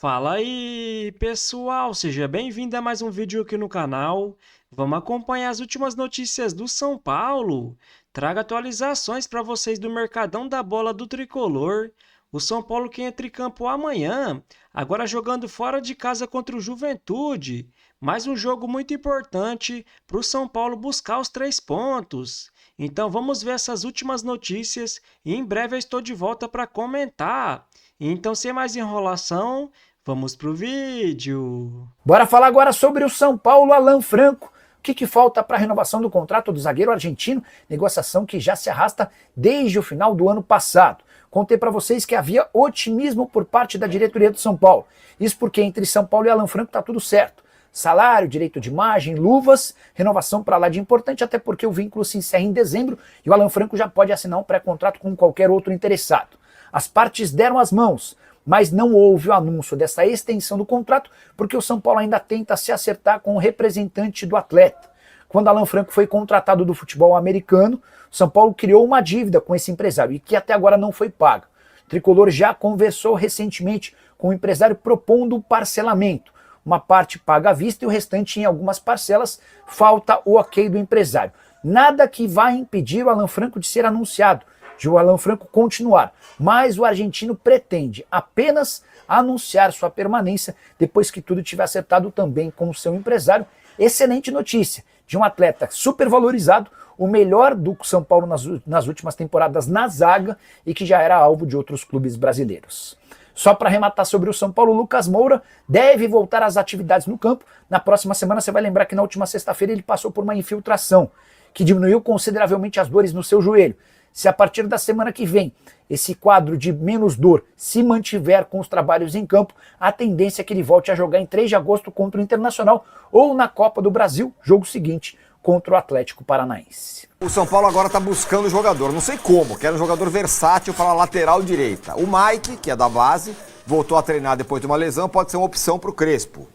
Fala aí, pessoal! Seja bem-vindo a mais um vídeo aqui no canal. Vamos acompanhar as últimas notícias do São Paulo. Trago atualizações para vocês do Mercadão da Bola do Tricolor. O São Paulo que entra em campo amanhã, agora jogando fora de casa contra o Juventude. Mais um jogo muito importante para o São Paulo buscar os 3 pontos. Então vamos ver essas últimas notícias e em breve eu estou de volta para comentar. Então, sem mais enrolação, vamos pro vídeo. Bora falar agora sobre o São Paulo. Alan Franco. O que falta para a renovação do contrato do zagueiro argentino? Negociação que já se arrasta desde o final do ano passado. Contei para vocês que havia otimismo por parte da diretoria do São Paulo. Isso porque entre São Paulo e Alan Franco tá tudo certo. Salário, direito de imagem, luvas, renovação para lá de importante, até porque o vínculo se encerra em dezembro e o Alan Franco já pode assinar um pré-contrato com qualquer outro interessado. As partes deram as mãos, mas não houve o anúncio dessa extensão do contrato porque o São Paulo ainda tenta se acertar com o representante do atleta. Quando Alan Franco foi contratado do futebol americano, o São Paulo criou uma dívida com esse empresário e que até agora não foi paga. O Tricolor já conversou recentemente com o empresário propondo um parcelamento. Uma parte paga à vista e o restante em algumas parcelas. Falta o ok do empresário. Nada que vá impedir o Alan Franco de ser anunciado, de o Alan Franco continuar, mas o argentino pretende apenas anunciar sua permanência depois que tudo tiver acertado também com o seu empresário. Excelente notícia de um atleta supervalorizado, o melhor do São Paulo nas últimas temporadas na zaga e que já era alvo de outros clubes brasileiros. Só para arrematar sobre o São Paulo, Lucas Moura deve voltar às atividades no campo. Na próxima semana você vai lembrar que na última sexta-feira ele passou por uma infiltração que diminuiu consideravelmente as dores no seu joelho. Se a partir da semana que vem esse quadro de menos dor se mantiver com os trabalhos em campo, a tendência é que ele volte a jogar em 3 de agosto contra o Internacional ou na Copa do Brasil, jogo seguinte, contra o Atlético Paranaense. O São Paulo agora está buscando jogador, não sei como, quer um jogador versátil para a lateral direita. O Mike, que é da base, voltou a treinar depois de uma lesão, pode ser uma opção para o Crespo.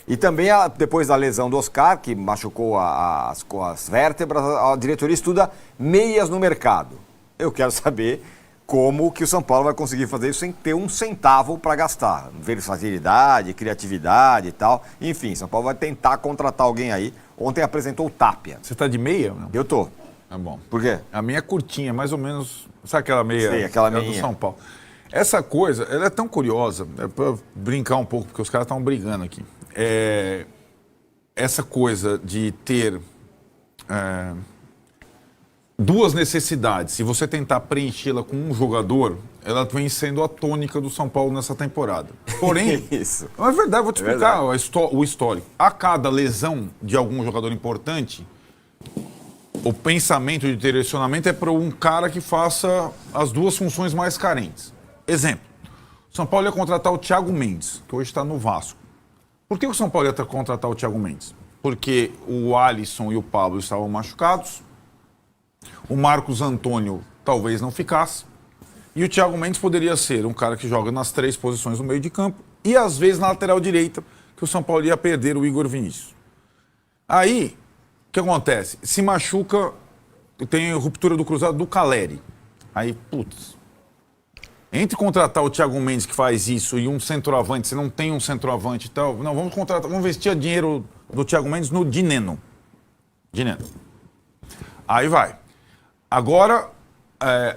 E também, depois da lesão do Oscar, que machucou as vértebras, a diretoria estuda meias no mercado. Eu quero saber como que o São Paulo vai conseguir fazer isso sem ter um centavo para gastar. Versatilidade, criatividade e tal. Enfim, São Paulo vai tentar contratar alguém aí. Ontem apresentou o Tapia. Você tá de meia? Não? Eu tô. Tá bom. Por quê? A minha é curtinha, mais ou menos. Sabe aquela meia? Sei, aquela do meinha. São Paulo. Essa coisa, ela é tão curiosa, é para brincar um pouco, porque os caras estão brigando aqui. Essa coisa de ter duas necessidades, se você tentar preenchê-la com um jogador, ela vem sendo a tônica do São Paulo nessa temporada. Porém, Isso. é verdade, vou te explicar verdade. o histórico. A cada lesão de algum jogador importante, o pensamento de direcionamento é para um cara que faça as duas funções mais carentes. Exemplo, o São Paulo ia contratar o Thiago Mendes, que hoje está no Vasco. Por que o São Paulo ia contratar o Thiago Mendes? Porque o Alisson e o Pablo estavam machucados, o Marcos Antônio talvez não ficasse, e o Thiago Mendes poderia ser um cara que joga nas 3 posições no meio de campo e às vezes na lateral direita, que o São Paulo ia perder o Igor Vinícius. Aí, o que acontece? Se machuca, tem ruptura do cruzado do Caleri. Aí, putz, entre contratar o Thiago Mendes que faz isso e um centroavante, você não tem um centroavante e tal, não, vamos contratar, vamos investir dinheiro do Thiago Mendes no Dineno. Dineno. Aí vai. Agora,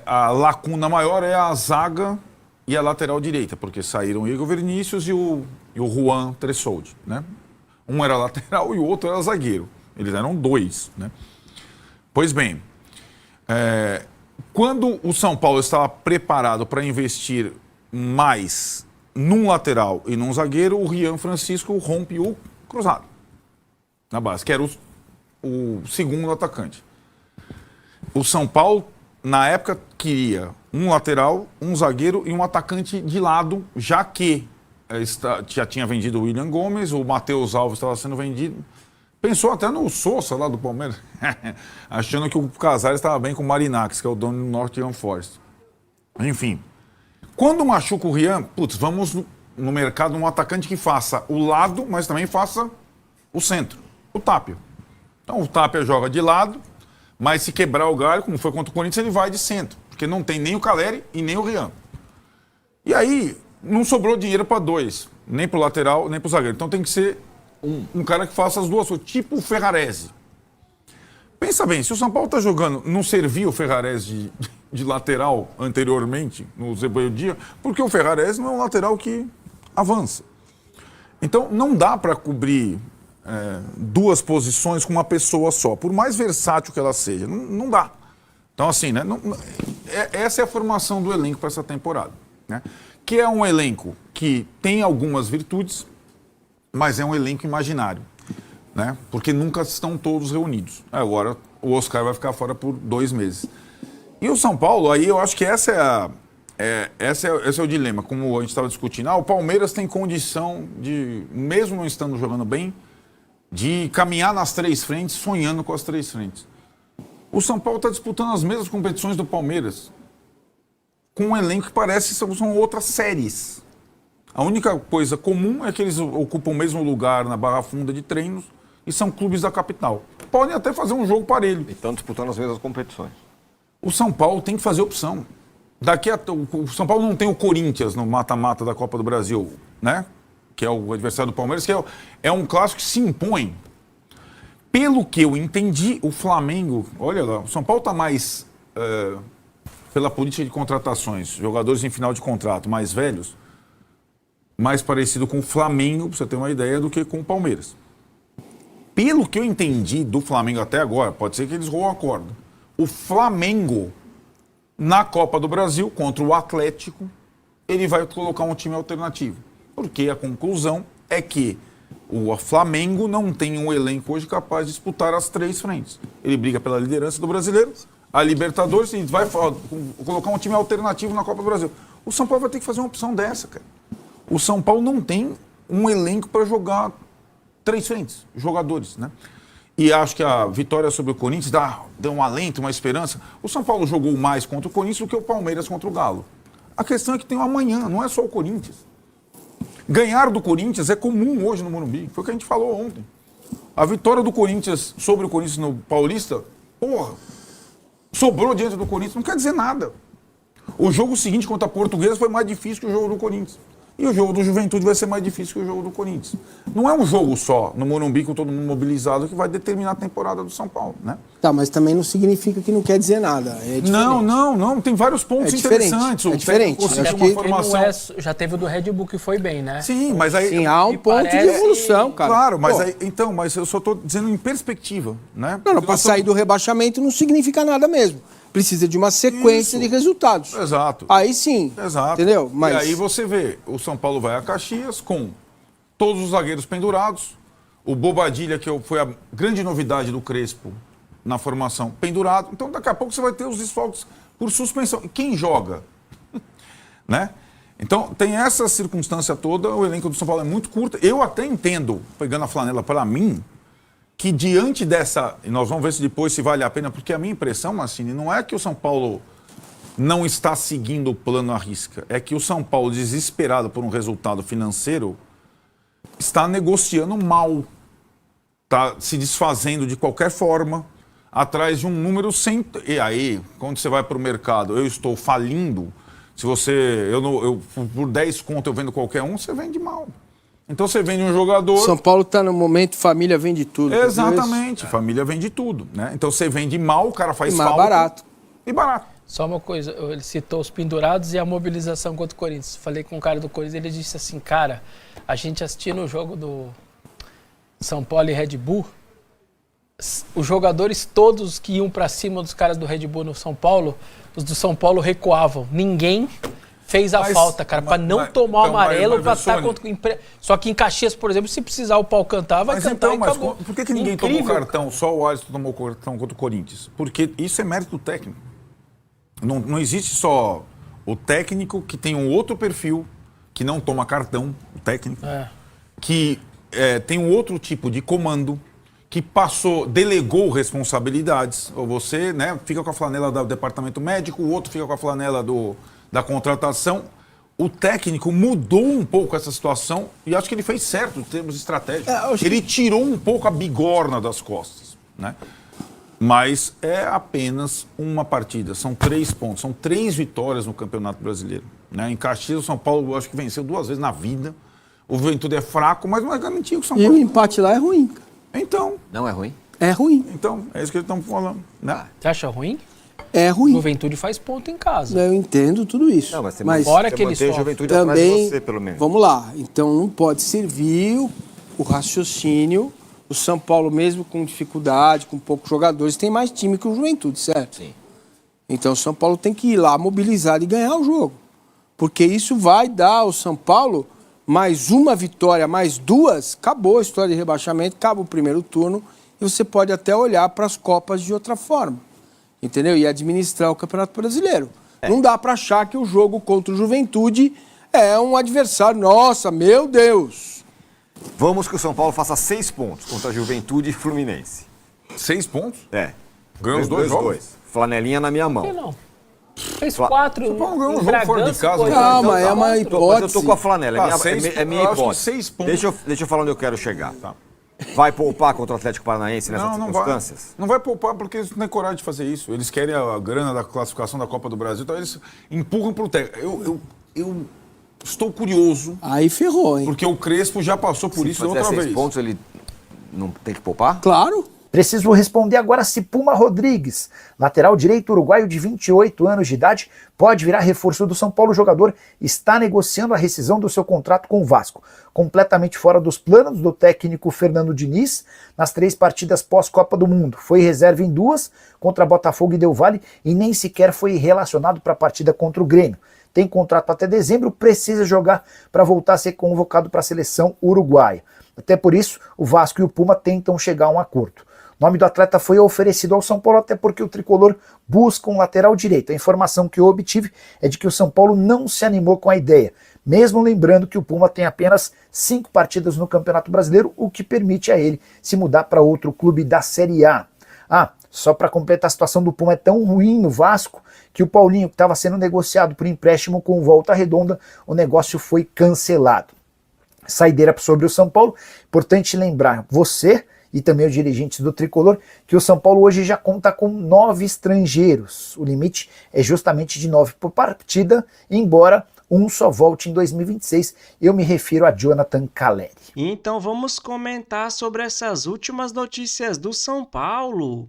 a lacuna maior é a zaga e a lateral direita, porque saíram o Igor Vinícius e o Juan Tressoldi, né? Um era lateral e o outro era zagueiro. Eles eram 2, né? Pois bem, quando o São Paulo estava preparado para investir mais num lateral e num zagueiro, o Rian Francisco rompe o cruzado na base, que era o segundo atacante. O São Paulo, na época, queria um lateral, um zagueiro e um atacante de lado, já que já tinha vendido o William Gomes, o Matheus Alves estava sendo vendido. Pensou até no Sousa lá do Palmeiras, achando que o Casares estava bem com o Marinax, que é o dono do Nottingham Forest. Enfim, quando machuca o Rian, putz, vamos no mercado um atacante que faça o lado, mas também faça o centro, o Tapia. Então o Tapia joga de lado, mas se quebrar o galho, como foi contra o Corinthians, ele vai de centro, porque não tem nem o Caleri e nem o Rian. E aí, não sobrou dinheiro para 2. nem pro lateral, nem pro zagueiro. Então tem que ser um cara que faça as duas coisas, tipo o Ferrarese. Pensa bem, se o São Paulo tá jogando, não servia o Ferrarese de lateral anteriormente, no Zeboio Dia, porque o Ferrarese não é um lateral que avança. Então não dá para cobrir duas posições com uma pessoa só, por mais versátil que ela seja, não dá. Então assim, né, essa é a formação do elenco para essa temporada, né? Que é um elenco que tem algumas virtudes, mas é um elenco imaginário, né? Porque nunca estão todos reunidos. Agora o Oscar vai ficar fora por 2 meses. E o São Paulo, aí eu acho que esse é o dilema, como a gente estava discutindo. O Palmeiras tem condição de, mesmo não estando jogando bem, de caminhar nas 3 frentes, sonhando com as 3 frentes. O São Paulo está disputando as mesmas competições do Palmeiras, com um elenco que parece que são outras séries. A única coisa comum é que eles ocupam o mesmo lugar na Barra Funda de treinos e são clubes da capital. Podem até fazer um jogo parelho. E estão disputando as mesmas competições. O São Paulo tem que fazer opção. O São Paulo não tem o Corinthians no mata-mata da Copa do Brasil, né? Que é o adversário do Palmeiras, que é um clássico que se impõe. Pelo que eu entendi, o Flamengo... Olha lá, o São Paulo está mais... pela política de contratações, jogadores em final de contrato mais velhos, mais parecido com o Flamengo, para você ter uma ideia, do que com o Palmeiras. Pelo que eu entendi do Flamengo até agora, pode ser que eles roam a corda. O Flamengo, na Copa do Brasil, contra o Atlético, ele vai colocar um time alternativo. Porque a conclusão é que o Flamengo não tem um elenco hoje capaz de disputar as 3 frentes. Ele briga pela liderança do brasileiro, a Libertadores, e vai colocar um time alternativo na Copa do Brasil. O São Paulo vai ter que fazer uma opção dessa, cara. O São Paulo não tem um elenco para jogar 3 frentes, jogadores, né? E acho que a vitória sobre o Corinthians deu um alento, uma esperança. O São Paulo jogou mais contra o Corinthians do que o Palmeiras contra o Galo. A questão é que tem o amanhã, não é só o Corinthians. Ganhar do Corinthians é comum hoje no Morumbi, foi o que a gente falou ontem. A vitória do Corinthians sobre o Corinthians no Paulista, sobrou diante do Corinthians, não quer dizer nada. O jogo seguinte contra a Portuguesa foi mais difícil que o jogo do Corinthians. E o jogo do Juventude vai ser mais difícil que o jogo do Corinthians. Não é um jogo só, no Morumbi, com todo mundo mobilizado, que vai determinar a temporada do São Paulo, né? Tá, mas também não significa que não quer dizer nada. É diferente. Não. Tem vários pontos interessantes. É diferente. Acho que formação... já teve o do Red Bull que foi bem, né? Sim, mas aí... Sim, há um ponto de evolução, cara. Claro, mas aí, mas eu só estou dizendo em perspectiva, né? Não, para sair do rebaixamento não significa nada mesmo. Precisa de uma sequência de resultados. Exato. Aí sim. Exato. Entendeu? Mas... E aí você vê, o São Paulo vai a Caxias com todos os zagueiros pendurados, o Bobadilha, que foi a grande novidade do Crespo na formação, pendurado. Então daqui a pouco você vai ter os desfalques por suspensão. E quem joga? Né? Então tem essa circunstância toda, o elenco do São Paulo é muito curto. Eu até entendo, pegando a flanela para mim, que diante dessa, e nós vamos ver se depois se vale a pena, porque a minha impressão, Massini, não é que o São Paulo não está seguindo o plano à risca, é que o São Paulo, desesperado por um resultado financeiro, está negociando mal, está se desfazendo de qualquer forma, atrás de um número sem... E aí, quando você vai para o mercado, eu estou falindo, se você, por 10 conto eu vendo qualquer um, você vende mal. Então você vende um jogador... São Paulo está no momento, família vende tudo. Exatamente, família vende tudo, né? Então você vende mal, o cara faz falta. Barato. E barato. Só uma coisa, ele citou os pendurados e a mobilização contra o Corinthians. Falei com um cara do Corinthians, ele disse assim, cara, a gente assistindo o jogo do São Paulo e Red Bull, os jogadores todos que iam para cima dos caras do Red Bull no São Paulo, os do São Paulo recuavam. Ninguém fez a falta, cara, para não tomar o amarelo, para estar contra o... Só que em Caxias, por exemplo, se precisar o pau cantar, vai cantar e acabou. Por que ninguém tomou cartão? Só o Alisson tomou cartão contra o Corinthians? Porque isso é mérito do técnico. Não existe só o técnico que tem um outro perfil, que não toma cartão, o técnico, que tem um outro tipo de comando, que delegou responsabilidades. Ou você, né, fica com a flanela do departamento médico, o outro fica com a flanela da contratação. O técnico mudou um pouco essa situação e acho que ele fez certo em termos estratégicos. Ele tirou um pouco a bigorna das costas, né? Mas é apenas uma partida, são 3 pontos, são 3 vitórias no Campeonato Brasileiro, né? Em Caxias, o São Paulo acho que venceu 2 vezes na vida, O Juventude é fraco, mas não é garantia que o São E Paulo. o empate lá é ruim. Então, Não é ruim? É ruim. é isso que eles estão falando. Né? Você acha ruim? É ruim. Juventude faz ponto em casa. Eu entendo tudo isso. Não, mas você mas Fora você que ele mantém a sofre. Juventude atrás de também, você, pelo menos. vamos lá. Então não pode servir o raciocínio. O São Paulo, mesmo com dificuldade, com poucos jogadores, tem mais time que o Juventude, certo? Sim. Então o São Paulo tem que ir lá mobilizar e ganhar o jogo. Porque isso vai dar ao São Paulo mais uma vitória, mais duas, acabou a história de rebaixamento, acaba o primeiro turno e você pode até olhar para as Copas de outra forma. Entendeu? E administrar o Campeonato Brasileiro. Não dá para achar que o jogo contra o Juventude é um adversário. Nossa, meu Deus! Vamos que o São Paulo faça 6 pontos contra a Juventude e Fluminense. 6 pontos? É. Ganhou os dois jogos? Flanelinha na minha mão. Por que não? Fez Só- 4. São Paulo ganhou um jogo fora de casa, né? Calma, é uma Mas eu hipótese. tô com a flanela, Ah, é minha, seis- é minha eu acho que hipótese. 6 pontos. Deixa eu falar onde eu quero chegar. Vai poupar contra o Atlético Paranaense nessas Não vai. circunstâncias? Não vai poupar porque eles não têm coragem de fazer isso. Eles querem a grana da classificação da Copa do Brasil, então eles empurram pro técnico. Eu estou curioso, Aí ferrou, hein? porque o Crespo já passou por Se isso da fizer outra 6 vez. pontos, ele não tem que poupar? Claro. Preciso responder agora se Puma Rodrigues, lateral direito uruguaio de 28 anos de idade, pode virar reforço do São Paulo. O jogador está negociando a rescisão do seu contrato com o Vasco, completamente fora dos planos do técnico Fernando Diniz nas 3 partidas pós-Copa do Mundo. Foi reserva em 2 contra Botafogo e Del Valle e nem sequer foi relacionado para a partida contra o Grêmio. Tem contrato até dezembro, precisa jogar para voltar a ser convocado para a seleção uruguaia. Até por isso, o Vasco e o Puma tentam chegar a um acordo. O nome do atleta foi oferecido ao São Paulo até porque o tricolor busca um lateral direito. A informação que eu obtive é de que o São Paulo não se animou com a ideia, mesmo lembrando que o Puma tem apenas 5 partidas no Campeonato Brasileiro, o que permite a ele se mudar para outro clube da Série A. Só para completar, a situação do Puma é tão ruim no Vasco que o Paulinho, que estava sendo negociado por empréstimo com Volta Redonda, o negócio foi cancelado. Saideira sobre o São Paulo, importante lembrar você e também os dirigentes do Tricolor, que o São Paulo hoje já conta com 9 estrangeiros. O limite é justamente de 9 por partida, embora um só volte em 2026. Eu me refiro a Jonathan Calleri. Então vamos comentar sobre essas últimas notícias do São Paulo.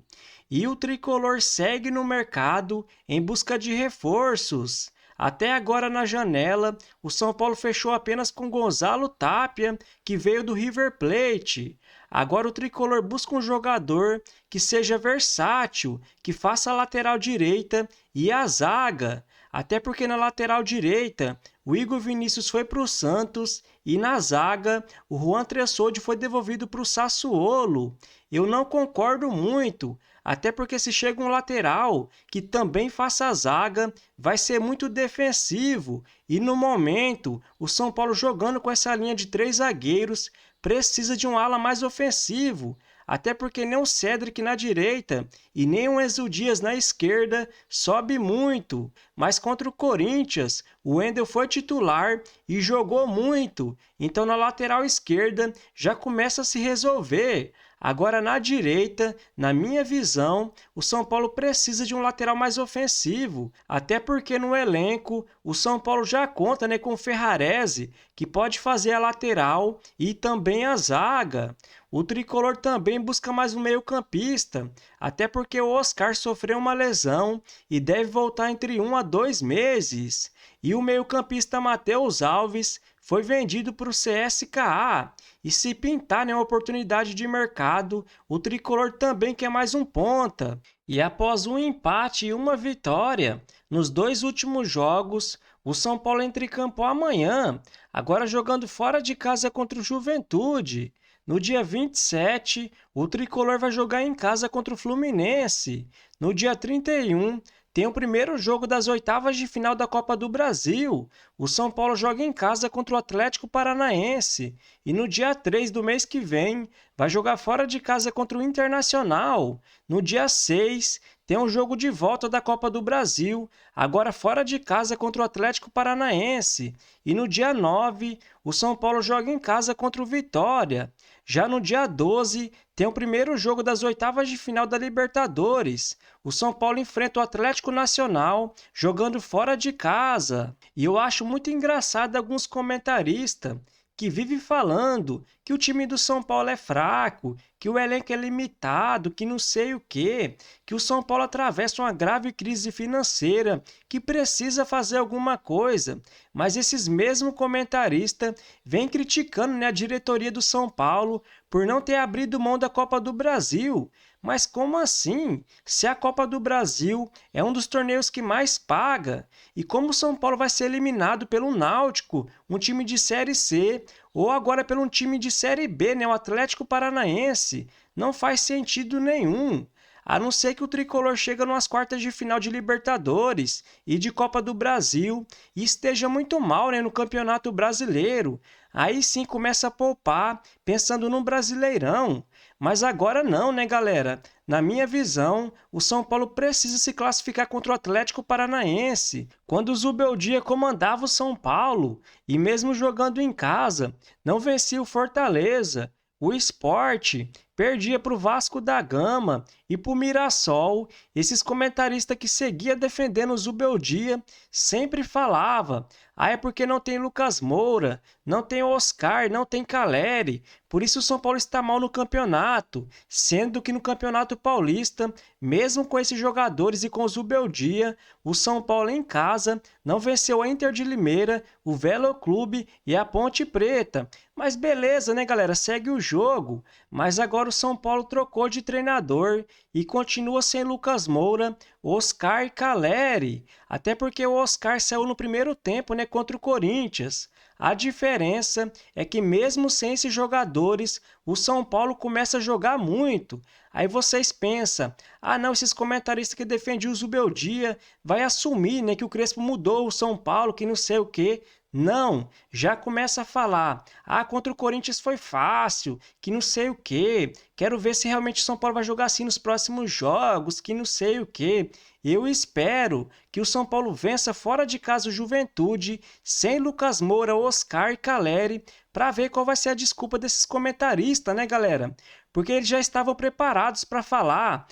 E o Tricolor segue no mercado em busca de reforços. Até agora na janela, o São Paulo fechou apenas com Gonzalo Tapia, que veio do River Plate. Agora o Tricolor busca um jogador que seja versátil, que faça a lateral direita e a zaga. Até porque na lateral direita, o Igor Vinícius foi para o Santos e na zaga, o Juan Tressoldi foi devolvido para o Sassuolo. Eu não concordo muito, até porque se chega um lateral que também faça a zaga, vai ser muito defensivo. E no momento, o São Paulo jogando com essa linha de 3 zagueiros, precisa de um ala mais ofensivo, até porque nem o Cedric na direita e nem o Enzo Dias na esquerda sobe muito, mas contra o Corinthians o Wendel foi titular e jogou muito, então na lateral esquerda já começa a se resolver. Agora na direita, na minha visão, o São Paulo precisa de um lateral mais ofensivo, até porque no elenco o São Paulo já conta com o Ferrarese, que pode fazer a lateral e também a zaga. O Tricolor também busca mais um meio-campista, até porque o Oscar sofreu uma lesão e deve voltar entre 1 a 2 meses. E o meio-campista Matheus Alves foi vendido para o CSKA. E se pintar uma oportunidade de mercado, o Tricolor também quer mais um ponta. E após um empate e uma vitória, nos 2 últimos jogos, o São Paulo entra em campo amanhã, agora jogando fora de casa contra o Juventude. No dia 27, o Tricolor vai jogar em casa contra o Fluminense. No dia 31, tem o primeiro jogo das oitavas de final da Copa do Brasil. O São Paulo joga em casa contra o Atlético Paranaense. E no dia 3 do mês que vem, vai jogar fora de casa contra o Internacional. No dia 6, tem um jogo de volta da Copa do Brasil, agora fora de casa contra o Atlético Paranaense. E no dia 9, o São Paulo joga em casa contra o Vitória. Já no dia 12, tem o primeiro jogo das oitavas de final da Libertadores. O São Paulo enfrenta o Atlético Nacional jogando fora de casa. E eu acho muito engraçado alguns comentaristas que vive falando que o time do São Paulo é fraco, que o elenco é limitado, que não sei o quê, que o São Paulo atravessa uma grave crise financeira, que precisa fazer alguma coisa. Mas esses mesmos comentaristas vêm criticando, né, a diretoria do São Paulo por não ter abrido mão da Copa do Brasil. Mas como assim? Se a Copa do Brasil é um dos torneios que mais paga, e como o São Paulo vai ser eliminado pelo Náutico, um time de Série C, ou agora pelo um time de Série B, né, o Atlético Paranaense, não faz sentido nenhum. A não ser que o Tricolor chegue nas quartas de final de Libertadores e de Copa do Brasil e esteja muito mal, né, no Campeonato Brasileiro. Aí sim começa a poupar, pensando no Brasileirão. Mas agora não, né, galera? Na minha visão, o São Paulo precisa se classificar contra o Atlético Paranaense. Quando o Zubeldia comandava o São Paulo, e mesmo jogando em casa, não vencia o Fortaleza, o Sport, perdia para o Vasco da Gama e para o Mirassol. Esses comentaristas que seguiam defendendo o Zubeldia sempre falava: ah, é porque não tem Lucas Moura, não tem Oscar, não tem Caleri, por isso o São Paulo está mal no campeonato, sendo que no Campeonato Paulista, mesmo com esses jogadores e com o Zubeldia, o São Paulo em casa não venceu a Inter de Limeira, o Velo Clube e a Ponte Preta. Mas beleza, né, galera? Segue o jogo. Mas agora o São Paulo trocou de treinador e continua sem Lucas Moura, Oscar e Caleri. Até porque o Oscar saiu no primeiro tempo, né, contra o Corinthians. A diferença é que mesmo sem esses jogadores, o São Paulo começa a jogar muito. Aí vocês pensam: ah não, esses comentaristas que defendiam o Zubeldia vai assumir, né, que o Crespo mudou o São Paulo, que não sei o quê. Não, já começa a falar: ah, contra o Corinthians foi fácil, que não sei o quê. Quero ver se realmente o São Paulo vai jogar assim nos próximos jogos, que não sei o quê. Eu espero que o São Paulo vença fora de casa o Juventude, sem Lucas Moura, Oscar e Caleri, para ver qual vai ser a desculpa desses comentaristas, né, galera? Porque eles já estavam preparados para falar: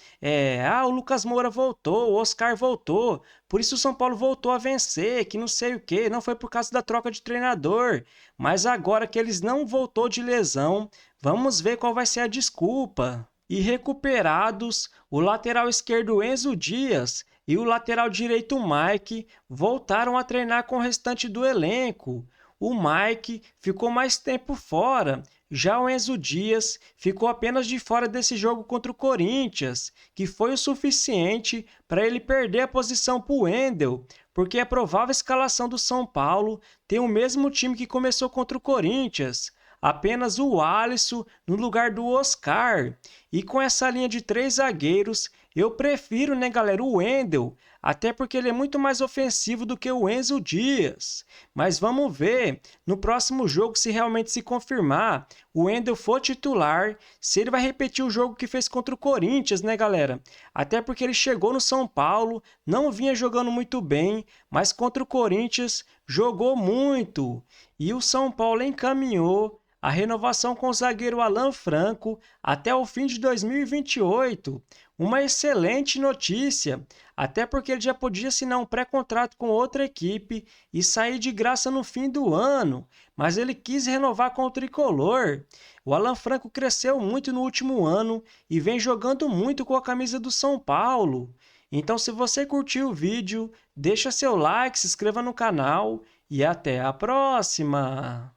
o Lucas Moura voltou, o Oscar voltou, por isso o São Paulo voltou a vencer, que não sei o quê, não foi por causa da troca de treinador. Mas agora que eles não voltou de lesão, vamos ver qual vai ser a desculpa. E recuperados, o lateral esquerdo Enzo Dias e o lateral direito Mike voltaram a treinar com o restante do elenco. O Mike ficou mais tempo fora, já o Enzo Dias ficou apenas de fora desse jogo contra o Corinthians, que foi o suficiente para ele perder a posição para o Wendel, porque a provável escalação do São Paulo tem o mesmo time que começou contra o Corinthians, apenas o Alisson no lugar do Oscar. E com essa linha de 3 zagueiros, eu prefiro, né, galera, o Wendel, até porque ele é muito mais ofensivo do que o Enzo Dias. Mas vamos ver, no próximo jogo, se realmente se confirmar, o Wendel for titular, se ele vai repetir o jogo que fez contra o Corinthians, né, galera? Até porque ele chegou no São Paulo, não vinha jogando muito bem, mas contra o Corinthians jogou muito. E o São Paulo encaminhou a renovação com o zagueiro Alan Franco até o fim de 2028. Uma excelente notícia, até porque ele já podia assinar um pré-contrato com outra equipe e sair de graça no fim do ano, mas ele quis renovar com o Tricolor. O Alan Franco cresceu muito no último ano e vem jogando muito com a camisa do São Paulo. Então, se você curtiu o vídeo, deixa seu like, se inscreva no canal e até a próxima!